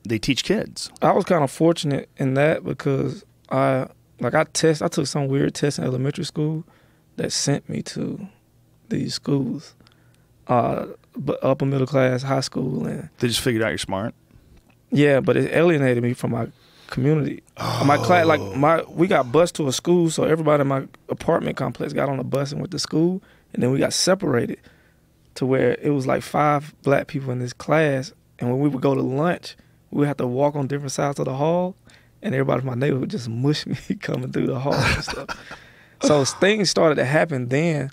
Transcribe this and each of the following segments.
they teach kids. I was kind of fortunate in that because I took some weird test in elementary school that sent me to these schools, but upper middle class, high school, and They just figured out you're smart. yeah, but it alienated me from my community. My class, we got bused to a school, so everybody in my apartment complex got on a bus and went to school, and then we got separated to where it was like 5 black people in this class, and when we would go to lunch, we would have to walk on different sides of the hall, and everybody from my neighborhood would just mush me coming through the hall and stuff. So things started to happen then,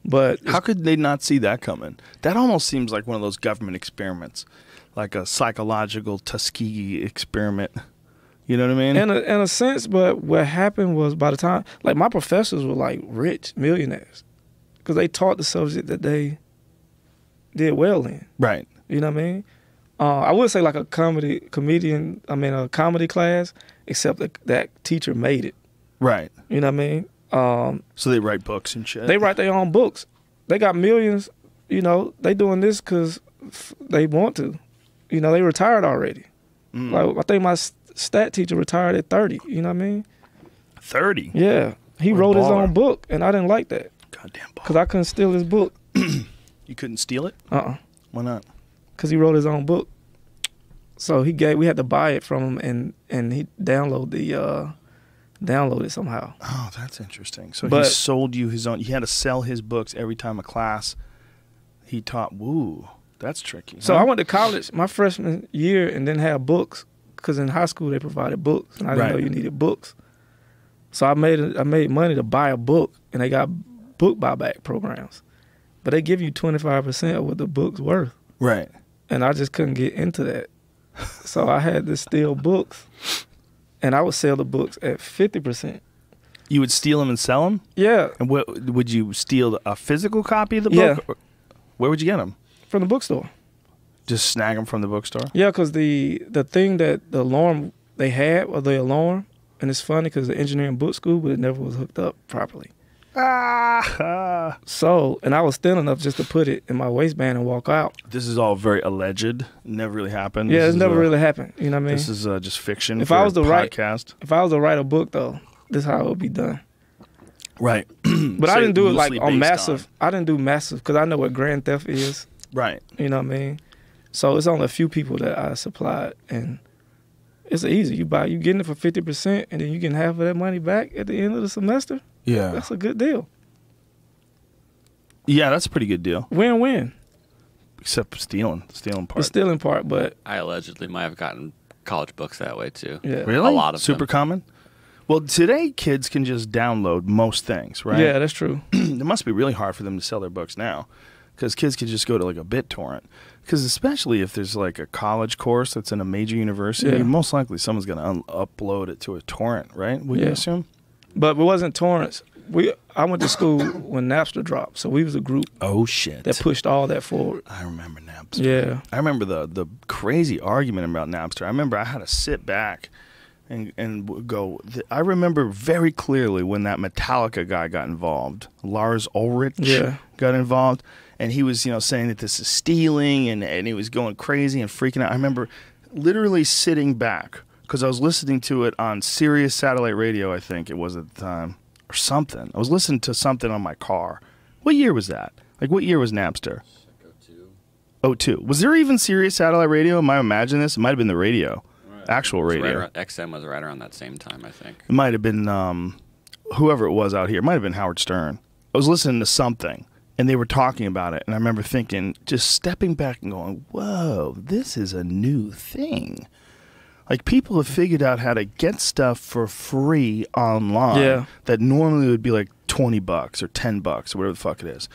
but how could they not see that coming? That almost seems like one of those government experiments, like a psychological Tuskegee experiment. You know what I mean? In a sense, but what happened was by the time, like my professors were like rich millionaires because they taught the subject that they did well in. Right. You know what I mean? I would say like a comedy class, except that teacher made it. Right. You know what I mean? So they write books and shit. They write their own books. They got millions. You know, they doing this because they want to. You know, they retired already. Like I think my stat teacher retired at 30. You know what I mean? 30? Yeah. He wrote his own book, and I didn't like that. Goddamn baller. Because I couldn't steal his book. You couldn't steal it? Why not? Because he wrote his own book. So we had to buy it from him, and he downloaded it somehow. Oh, that's interesting. So he sold you his own. You had to sell his books every time a class he taught. Woo, that's tricky. So I went to college my freshman year and didn't have books because in high school they provided books, and I didn't know you needed books. So I made money to buy a book, and they got book buyback programs, but they give you 25% of what the book's worth. Right. And I just couldn't get into that, so I had to steal books. And I would sell the books at 50%. You would steal them and sell them? Yeah. And would you steal a physical copy of the book? Yeah. Where would you get them? From the bookstore. Just snag them from the bookstore? Yeah, because the thing that the alarm they had was the alarm, and it's funny because the engineering book school, but it never was hooked up properly. So, and I was thin enough just to put it in my waistband and walk out. This is all very alleged. Never really happened. Yeah, it's never really happened. You know what I mean? This is just fiction. If I was to podcast. If I was to write a book, though, this is how it would be done. Right. But So I didn't do it like loosely on based massive. I didn't do massive because I know what grand theft is. Right. You know what I mean? So it's only a few people that I supplied, and it's easy. You getting it for 50%, and then you getting half of that money back at the end of the semester. Yeah. That's a good deal. Yeah, that's a pretty good deal. Win-win. Except stealing part. It's stealing part, but I allegedly might have gotten college books that way too. yeah. Really? A lot of Super them. common? Well, today kids can just download most things, right? Yeah, that's true. It must be really hard for them to sell their books now because kids can just go to like a BitTorrent. Because especially if there's like a college course that's in a major university, Yeah. most likely someone's going to upload it to a torrent, right? Would you Yeah. assume? But it wasn't torrents. I went to school when Napster dropped, so we was a group Oh, shit. that pushed all that forward. I remember Napster. Yeah. I remember the crazy argument about Napster. I remember I had to sit back and go. I remember very clearly when that Metallica guy got involved. Lars Ulrich got involved, and he was saying that this is stealing, and he was going crazy and freaking out. I remember literally sitting back because I was listening to it on Sirius satellite radio, I think it was at the time, or something. I was listening to something on my car. What year was that? Like, what year was Napster? 02. Was there even Sirius satellite radio? Am I imagining this? It might have been the radio. Actual radio. XM was right around that same time, I think. It might have been whoever it was out here. It might have been Howard Stern. I was listening to something, and they were talking about it, and I remember thinking, just stepping back and going, whoa, this is a new thing. Like, people have figured out how to get stuff for free online that normally would be like $20 or $10 or whatever the fuck it is.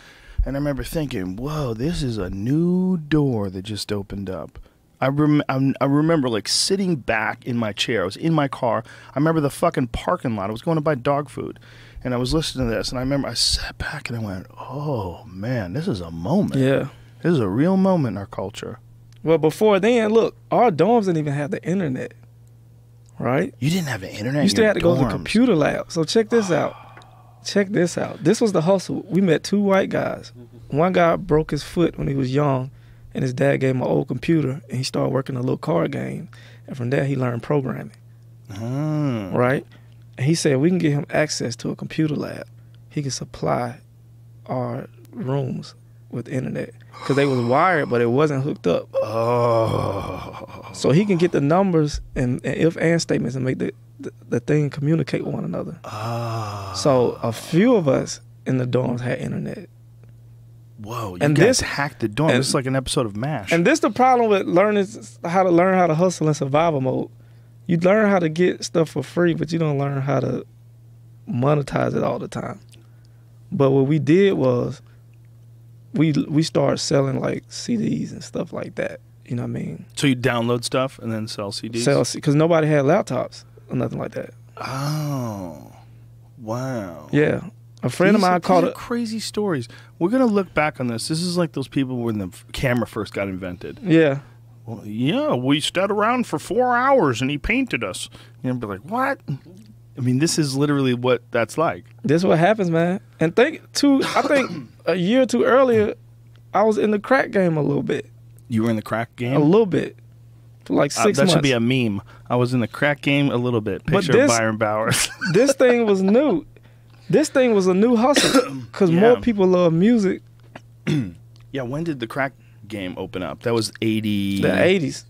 And I remember thinking, whoa, this is a new door that just opened up. I remember like sitting back in my chair. I was in my car. I remember the fucking parking lot. I was going to buy dog food, and I was listening to this, and I remember I sat back and I went, oh, man, this is a moment. Yeah. This is a real moment in our culture. Well, before then, look, our dorms didn't even have the internet, right? You didn't have the internet. You still had to go to the dorms. computer lab. So check this out. Check this out. This was the hustle. We met 2 white guys. One guy broke his foot when he was young, and his dad gave him an old computer, and he started working a little card game, and from there he learned programming. Right? And he said we can get him access to a computer lab. He can supply our rooms with internet because they was wired, but it wasn't hooked up. Oh. So he can get the numbers and if and statements and make the thing communicate with one another. Oh. So a few of us in the dorms had internet. Whoa, you and guys this hacked the dorm. This is like an episode of MASH. And this the problem with learning how to hustle in survival mode. You learn how to get stuff for free, but you don't learn how to monetize it all the time. But what we did was we started selling like CDs and stuff like that. You know what I mean? So you download stuff and then sell CDs? Because nobody had laptops or nothing like that. Oh, wow. Yeah. A friend of mine called it crazy stories. We're going to look back on this. This is like those people when the camera first got invented. Yeah. Well, yeah, we stood around for 4 hours and he painted us. And be like, what? I mean, this is literally what that's like. This is what happens, man. And I think a year or two earlier, I was in the crack game a little bit. You were in the crack game? A little bit. For like 6 months. That should be a meme. I was in the crack game a little bit. Picture of Byron Bowers. This thing was new. This thing was a new hustle because more people love music. Yeah, when did the crack game open up? That was 80... The 80s.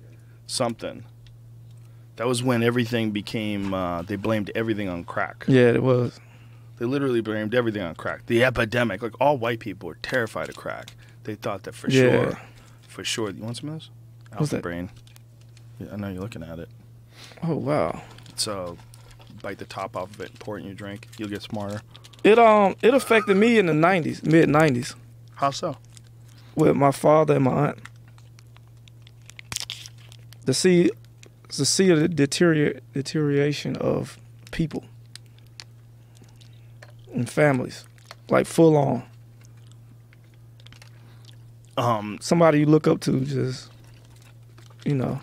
Something. That was when everything became... they blamed everything on crack. Yeah, it was. They literally blamed everything on crack. The epidemic. Like, all white people were terrified of crack. They thought that for sure. For sure. You want some of this? What's that? Brain. Yeah, I know you're looking at it. Oh, wow. So... bite the top off of it and pour it in your drink. You'll get smarter. It affected me in the 90s, mid-90s. How so? With my father and my aunt. To see the deterioration of people and families, like full on. Somebody you look up to, just, you know.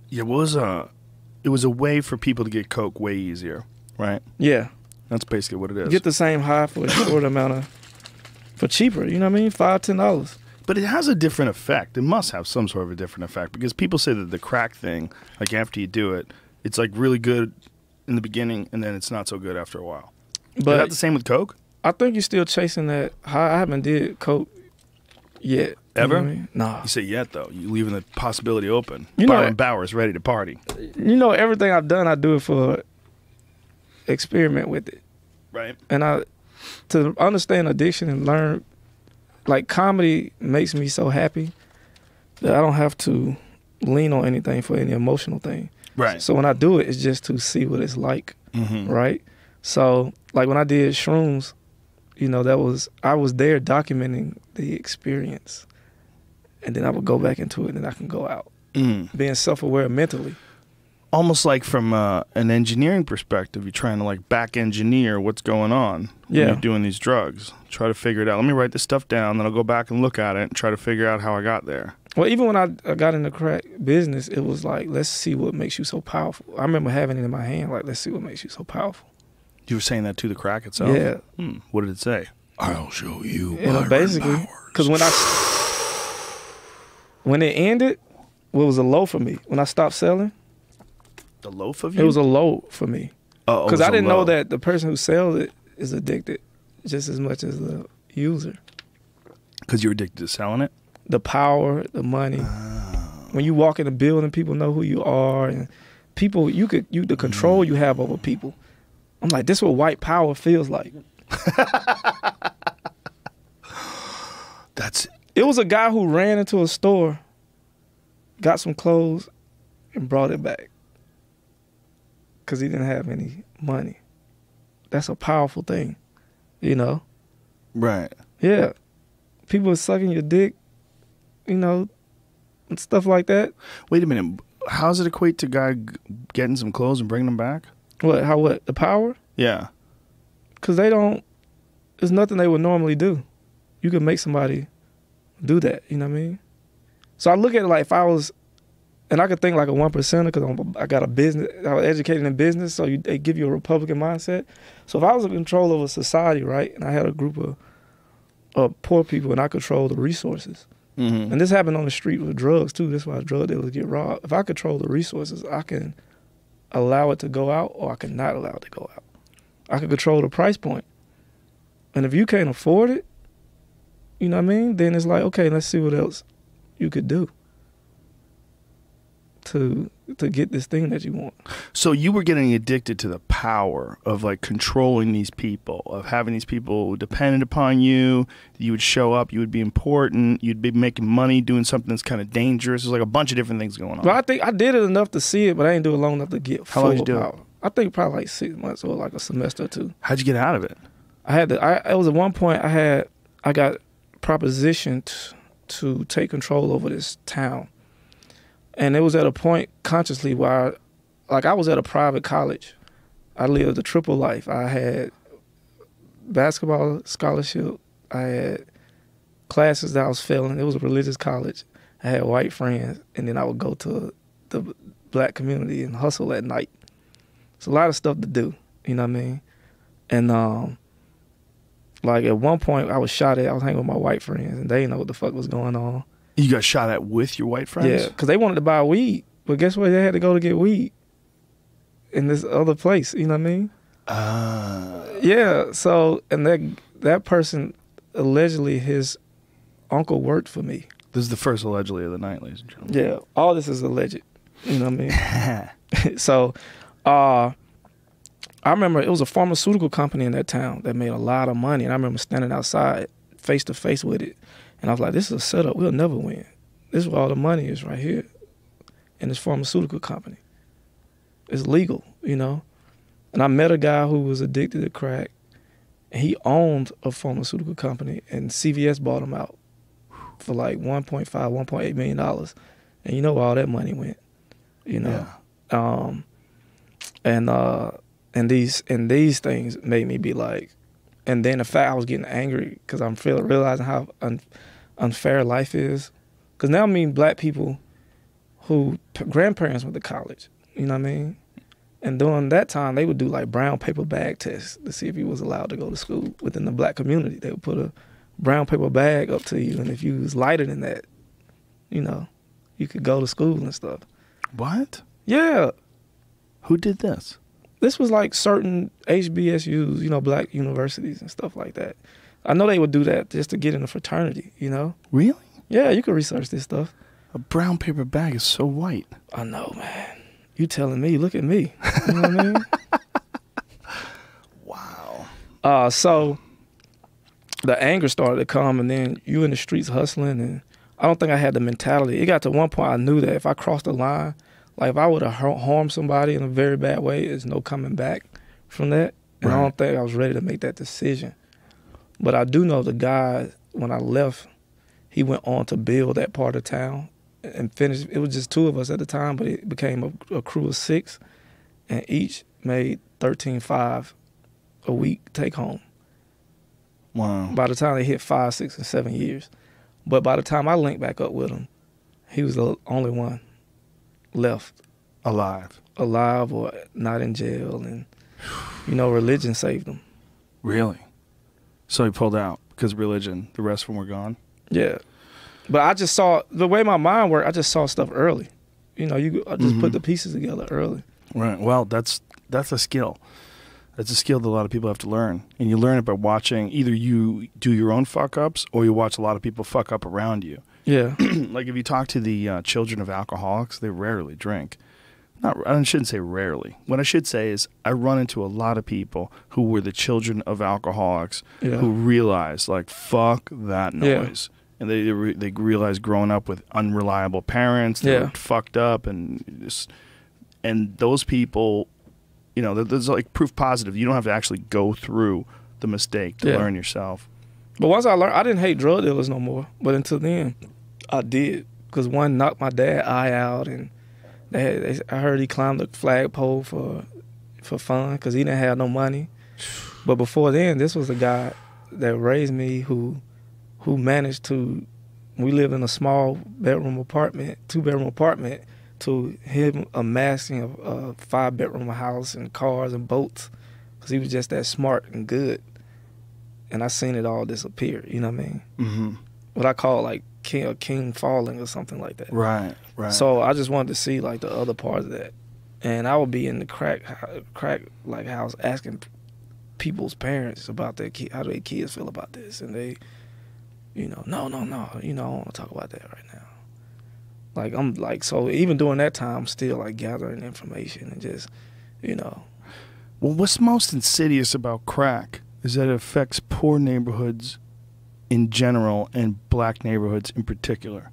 Yeah, it was a way for people to get coke way easier, right? Yeah. That's basically what it is. Get the same high for a short amount for cheaper, you know what I mean? $5, $10. But it has a different effect. It must have some sort of a different effect because people say that the crack thing, like after you do it, it's like really good in the beginning and then it's not so good after a while. But is that the same with coke? I think you're still chasing that high. I haven't did coke yet. Ever? You know what I mean? Nah. You say yet, though. You're leaving the possibility open. You know, Byron Bowers ready to party. You know, everything I've done, I do it for experiment with it. Right. And to understand addiction and learn, like comedy makes me so happy that I don't have to lean on anything for any emotional thing. Right. So when I do it, it's just to see what it's like. Mm-hmm. Right. So like when I did shrooms, you know, I was there documenting the experience. And then I would go back into it and then I can go out. Being self-aware mentally. Almost like from an engineering perspective, you're trying to like back engineer what's going on when you're doing these drugs. Try to figure it out. Let me write this stuff down, then I'll go back and look at it and try to figure out how I got there. Well, even when I got in the crack business, it was like, let's see what makes you so powerful. I remember having it in my hand, like, let's see what makes you so powerful. You were saying that to the crack itself? Yeah. What did it say? I'll show you. Basically, because when it ended, what was a low for me? When I stopped selling, the low for you? It was a low for me. Because I didn't know that the person who sells it is addicted just as much as the user. Because you're addicted to selling it? The power, the money. When you walk in a building, people know who you are, and people, the control you have over people. I'm like, this is what white power feels like. It was a guy who ran into a store, got some clothes, and brought it back because he didn't have any money. That's a powerful thing, you know? Right. Yeah. People are sucking your dick, you know, and stuff like that. Wait a minute. How does it equate to a guy getting some clothes and bringing them back? What? The power? Yeah. Because there's nothing they would normally do. You could make somebody do that, you know what I mean? So I look at it like if I was, and I could think like a 1%er because I got a business, I was educated in business, so they give you a Republican mindset. So if I was in control of a society, right, and I had a group of poor people and I controlled the resources, Mm-hmm. And this happened on the street with drugs too. That's why drug dealers get robbed. If I control the resources, I can allow it to go out or I can not allow it to go out. I can control the price point. And if you can't afford it, you know what I mean? Then it's like, okay, let's see what else you could do to get this thing that you want. So you were getting addicted to the power of like controlling these people, of having these people dependent upon you. You would show up, you would be important, you'd be making money, doing something that's kind of dangerous. There's like a bunch of different things going on. But I think I did it enough to see it, but I didn't do it long enough to get How long full did you do it? power. I think probably like 6 months or like a semester or two. How'd you get out of it? It was at one point I got propositioned to take control over this town. And it was at a point consciously where I was at a private college. I lived a triple life. I had basketball scholarship. I had classes that I was failing. It was a religious college. I had white friends. And then I would go to the black community and hustle at night. It's a lot of stuff to do. You know what I mean? And like at one point I was shot at. I was hanging with my white friends and they didn't know what the fuck was going on. You got shot at with your white friends? Yeah, because they wanted to buy weed. But guess what? They had to go to get weed in this other place. You know what I mean? Yeah, so, and that person, allegedly, his uncle worked for me. This is the first allegedly of the night, ladies and gentlemen. Yeah, all this is alleged. You know what I mean? So, I remember it was a pharmaceutical company in that town that made a lot of money. And I remember standing outside face to face with it. And I was like, this is a setup. We'll never win. This is where all the money is right here in this pharmaceutical company. It's legal, you know? And I met a guy who was addicted to crack. And he owned a pharmaceutical company, and CVS bought him out for like $1.5, $1.8 million. And you know where all that money went, you know? Yeah. And these things made me be like, and then the fact I was getting angry because I'm realizing how unfair life is. Because now I mean black people who grandparents went to college, you know what I mean? And during that time, they would do like brown paper bag tests to see if you was allowed to go to school within the black community. They would put a brown paper bag up to you, and if you was lighter than that, you know, you could go to school and stuff. What? Yeah. Who did this? This was like certain HBSUs, you know, black universities and stuff like that. I know they would do that just to get in a fraternity, you know? Really? Yeah, you can research this stuff. A brown paper bag is so white. I know, man. You telling me, look at me. You know what I mean? Wow. So the anger started to come, and then you in the streets hustling, and I don't think I had the mentality. It got to one point I knew that if I crossed the line, like if I would have harmed somebody in a very bad way, there's no coming back from that. And I don't think I was ready to make that decision. But I do know the guy, when I left, he went on to build that part of town and finished. It was just 2 of us at the time, but it became a crew of 6, and each made $13,500 a week take home. Wow. By the time they hit 5, 6, and 7 years. But by the time I linked back up with him, he was the only one left. Alive or not in jail. And, you know, religion saved him. Really? So he pulled out because of religion. The rest of them were gone? Yeah. But I just saw, the way my mind worked, I just saw stuff early. You know, I just put the pieces together early. Right. Well, that's a skill. That's a skill that a lot of people have to learn. And you learn it by watching, either you do your own fuck-ups or you watch a lot of people fuck up around you. Yeah. Like if you talk to the children of alcoholics, they rarely drink. I shouldn't say rarely. What I should say is I run into a lot of people who were the children of alcoholics who realized, like, fuck that noise. Yeah. And they realized growing up with unreliable parents, they were fucked up, and those people, you know, there's like proof positive. You don't have to actually go through the mistake to learn yourself. But once I learned, I didn't hate drug dealers no more. But until then, I did. Because one knocked my dad's eye out, and I heard he climbed the flagpole for fun because he didn't have no money. But before then, this was a guy that raised me who managed to, we lived in a small 2-bedroom apartment, to him amassing a 5-bedroom house and cars and boats because he was just that smart and good. And I seen it all disappear, you know what I mean? Mm-hmm. What I call like a king falling or something like that. Right. So I just wanted to see like the other part of that, and I would be in the crack like house asking people's parents about their how their kids feel about this, and they, no, I don't want to talk about that right now. Like I'm like, so even during that time, I'm still like gathering information and just, Well, what's most insidious about crack is that it affects poor neighborhoods in general and black neighborhoods in particular.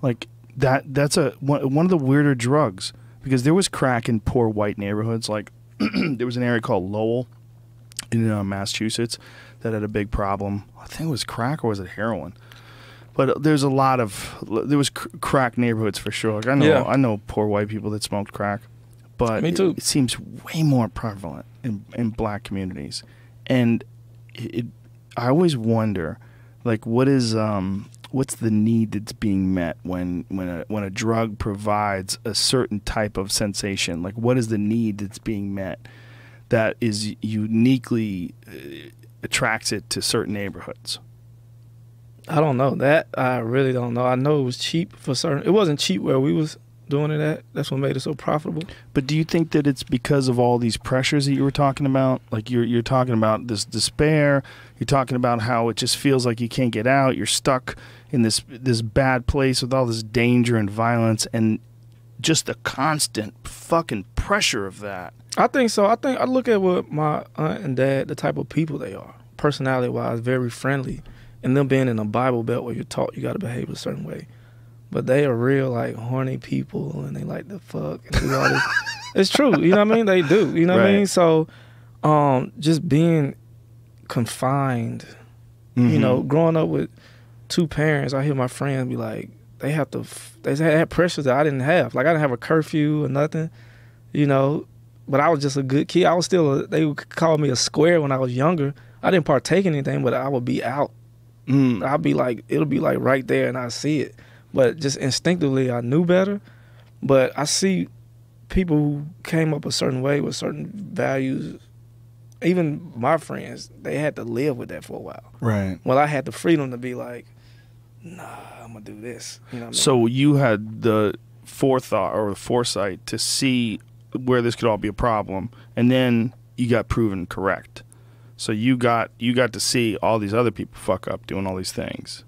Like that's one of the weirder drugs, because there was crack in poor white neighborhoods. Like there was an area called Lowell in Massachusetts that had a big problem. I think it was crack, or was it heroin? But there was crack neighborhoods for sure. Like I know poor white people that smoked crack, but me too. It seems way more prevalent in black communities, and I always wonder, like, what's the need that's being met when a drug provides a certain type of sensation? Like, what is the need that's being met that is uniquely attracts it to certain neighborhoods? I don't know that. I really don't know. I know it was cheap for certain. It wasn't cheap where we was doing it at. That's what made it so profitable. But do you think that it's because of all these pressures that you were talking about? Like you're talking about this despair. You're talking about how it just feels like you can't get out. You're stuck in this bad place with all this danger and violence, and just the constant fucking pressure of that. I think so. I look at what my aunt and dad, the type of people they are, personality-wise, very friendly, and them being in a Bible Belt where you're taught you got to behave a certain way. But they are real, like, horny people, and they like to fuck and do all this. It's true, you know what I mean? They do, you know what I mean? So just being confined, growing up with two parents, I hear my friends be like, they had pressures that I didn't have. Like, I didn't have a curfew or nothing, but I was just a good kid. I was still, they would call me a square when I was younger. I didn't partake in anything, but I would be out. I'd be like, it'll be like right there and I see it. But just instinctively, I knew better. But I see people who came up a certain way with certain values, even my friends, they had to live with that for a while. Right. Well, I had the freedom to be like, nah, I'm going to do this. You know what I mean? So you had the forethought or the foresight to see where this could all be a problem, and then you got proven correct. So you got to see all these other people fuck up doing all these things.